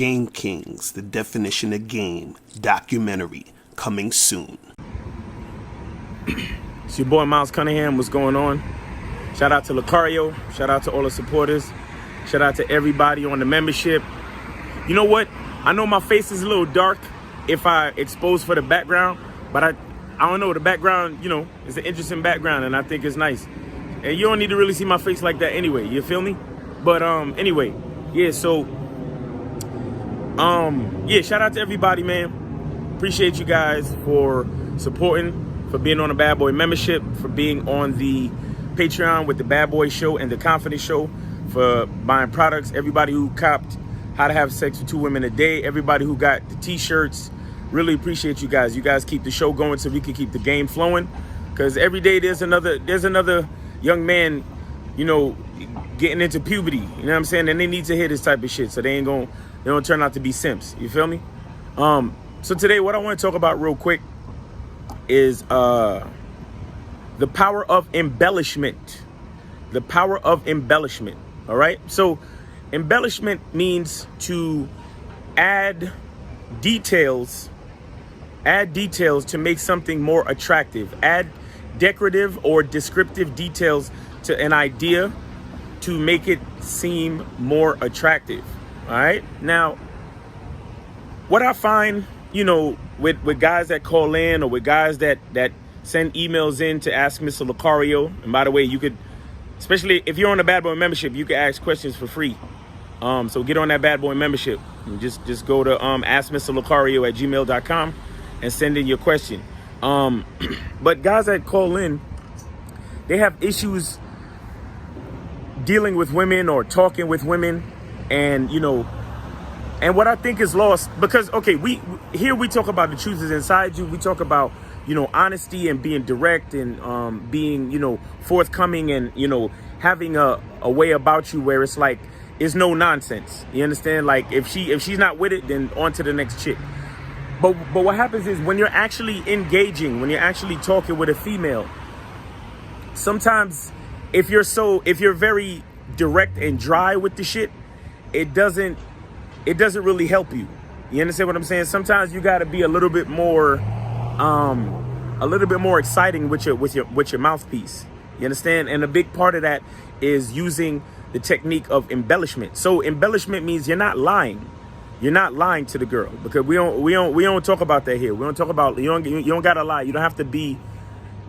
Game Kings, The Definition of Game documentary coming soon. It's your boy Miles Cunningham. What's going on? Shout out to Lucario. Shout out to all the supporters. Shout out to everybody on the membership. You know what? I know my face is a little dark if I expose for the background, but I don't know, the background, you know, is an interesting background and I think it's nice. And you don't need to really see my face like that anyway, you feel me? But anyway, yeah, so yeah, shout out to everybody, man. Appreciate you guys for supporting, for being on the Bad Boy membership, for being on the Patreon with the Bad Boy Show and the Confidence Show, for buying products, everybody who copped How to Have Sex with 2 Women a Day, everybody who got the t-shirts. Really appreciate you guys. You guys keep the show going so we can keep the game flowing, because every day there's another young man, you know, getting into puberty, you know what I'm saying, and they need to hear this type of shit so they don't turn out to be simps, you feel me? So today what I want to talk about real quick is the power of embellishment. The power of embellishment. All right, so embellishment means to add details to make something more attractive, add decorative or descriptive details to an idea to make it seem more attractive. All right, now what I find, you know, with guys that call in or with guys that send emails in to ask Mr. Lucario, and by the way, you could, especially if you're on the Bad Boy membership, you can ask questions for free. So get on that Bad Boy membership and just go to askmrlucario@gmail.com and send in your question. But guys that call in, they have issues dealing with women or talking with women, and you know, and what I think is lost, because okay, we talk about the truth is inside you. We talk about, you know, honesty and being direct and being, you know, forthcoming and, you know, having a way about you where it's like it's no nonsense. You understand? Like if she's not with it, then on to the next chick. But what happens is when you're actually engaging, when you're actually talking with a female, sometimes if you're very direct and dry with the shit, it doesn't really help you. You understand what I'm saying? Sometimes you got to be a little bit more exciting with your mouthpiece. You understand? And a big part of that is using the technique of embellishment. So embellishment means you're not lying. You're not lying to the girl, because we don't talk about that here. We don't talk about, you don't gotta lie. You don't have to be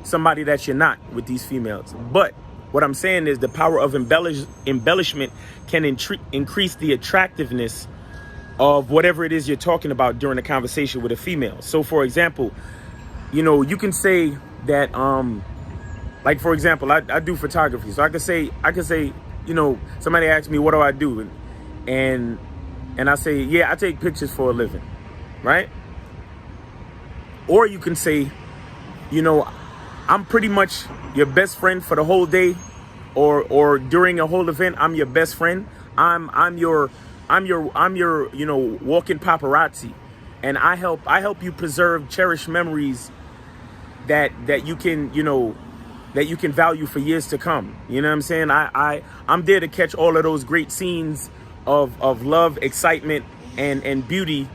somebody that you're not with these females. But what I'm saying is the power of embellishment can increase the attractiveness of whatever it is you're talking about during a conversation with a female. So for example, you know, you can say that, like for example, I do photography. So I could say, you know, somebody asks me, what do I do? And I say, yeah, I take pictures for a living, right? Or you can say, you know, I'm pretty much your best friend for the whole day, or during a whole event, I'm your best friend. I'm your, you know, walking paparazzi, and I help you preserve cherished memories that you can, you know, that you can value for years to come. You know what I'm saying? I'm there to catch all of those great scenes of love, excitement, and beauty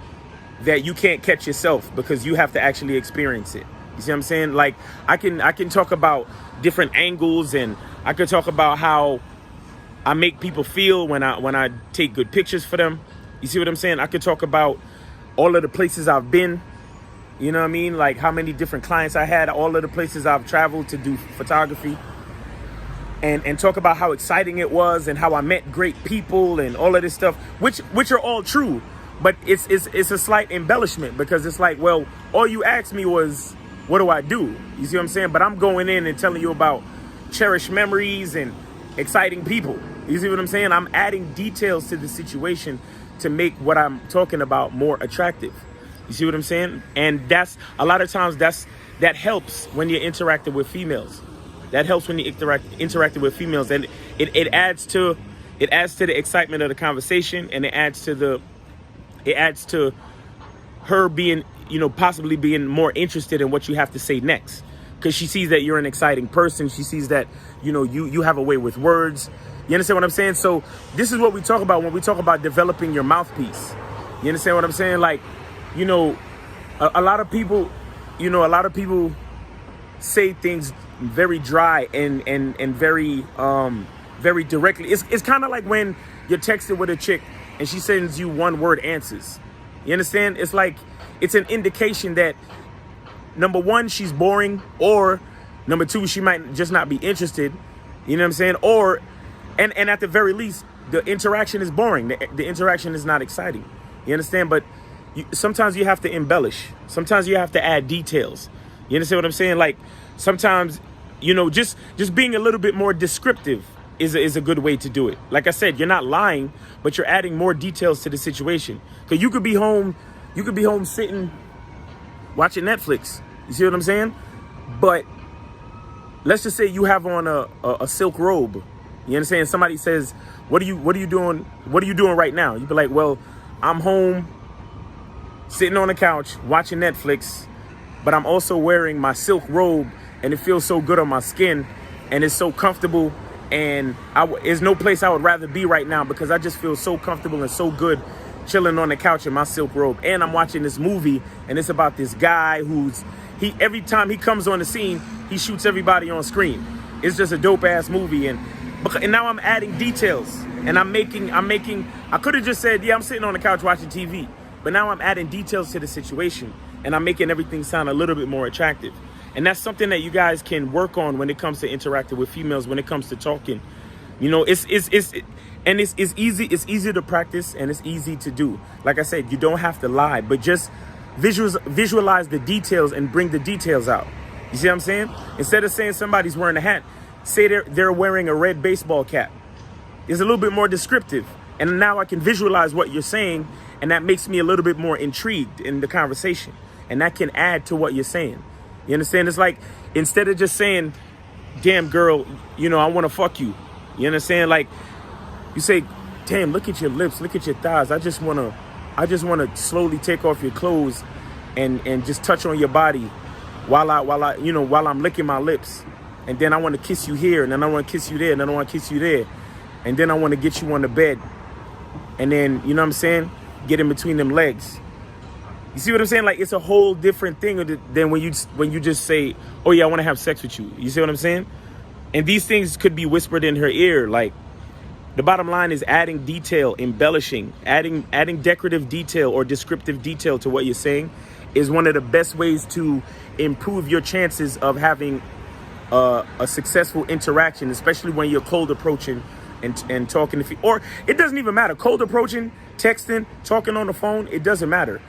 that you can't catch yourself, because you have to actually experience it. You see what I'm saying? Like I can talk about different angles, and I could talk about how I make people feel when I take good pictures for them. You see what I'm saying? I could talk about all of the places I've been. You know what I mean? Like how many different clients I had, all of the places I've traveled to do photography, and talk about how exciting it was and how I met great people and all of this stuff, which are all true, but it's a slight embellishment, because it's like, well, all you asked me was, what do I do? You see what I'm saying? But I'm going in and telling you about cherished memories and exciting people. You see what I'm saying? I'm adding details to the situation to make what I'm talking about more attractive. You see what I'm saying? And that's a lot of times that helps when you're interacting with females. That helps when you interacting with females, and it adds to the excitement of the conversation, and it adds to her being, you know, possibly being more interested in what you have to say next, because she sees that you're an exciting person. She sees that, you know, you have a way with words. You understand what I'm saying? So this is what we talk about when we talk about developing your mouthpiece. You understand what I'm saying? Like, you know, a lot of people, a lot of people say things very dry and very very directly. It's kind of like when you're texting with a chick and she sends you one word answers. You understand? It's like it's an indication that number one, she's boring, or number two, she might just not be interested. You know what I'm saying? Or and at the very least, the interaction is boring. The interaction is not exciting. You understand? But sometimes you have to embellish. Sometimes you have to add details. You understand what I'm saying? Like sometimes, just being a little bit more descriptive is a good way to do it. Like I said, you're not lying, but you're adding more details to the situation. Because you could be home sitting watching Netflix. You see what I'm saying? But let's just say you have on a silk robe. You understand? Somebody says, what are you doing? What are you doing right now? You'd be like, well, I'm home sitting on the couch watching Netflix, but I'm also wearing my silk robe and it feels so good on my skin and it's so comfortable, and there's no place I would rather be right now because I just feel so comfortable and so good chilling on the couch in my silk robe. And I'm watching this movie and it's about this guy every time he comes on the scene, he shoots everybody on screen. It's just a dope ass movie. And now I'm adding details and I could have just said, yeah, I'm sitting on the couch watching TV, but now I'm adding details to the situation and I'm making everything sound a little bit more attractive. And that's something that you guys can work on when it comes to interacting with females, when it comes to talking. It's easy. It's easy to practice and it's easy to do. Like I said, you don't have to lie, but just visualize the details and bring the details out. You see what I'm saying? Instead of saying somebody's wearing a hat, say they're wearing a red baseball cap. It's a little bit more descriptive. And now I can visualize what you're saying, and that makes me a little bit more intrigued in the conversation. And that can add to what you're saying. You understand? It's like, instead of just saying, damn girl, I want to fuck you. You understand? Like, you say, damn, look at your lips, look at your thighs. I just want to slowly take off your clothes and just touch on your body while I'm licking my lips. And then I want to kiss you here, and then I want to kiss you there, and then I want to kiss you there. And then I want to get you on the bed. And then, you know what I'm saying? Get in between them legs. You see what I'm saying? Like, it's a whole different thing than when you just say, oh yeah, I want to have sex with you. You see what I'm saying? And these things could be whispered in her ear. Like, the bottom line is adding detail, embellishing, adding decorative detail or descriptive detail to what you're saying is one of the best ways to improve your chances of having a successful interaction, especially when you're cold approaching and talking to or it doesn't even matter. Cold approaching, texting, talking on the phone, it doesn't matter.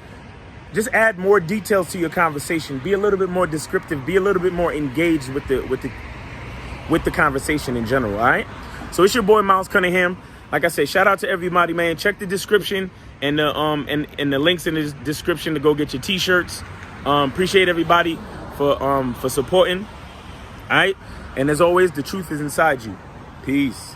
Just add more details to your conversation. Be a little bit more descriptive. Be a little bit more engaged with the conversation in general. All right. So it's your boy Miles Cunningham. Like I said, shout out to everybody, man. Check the description and the links in the description to go get your t-shirts. Appreciate everybody for supporting. All right. And as always, the truth is inside you. Peace.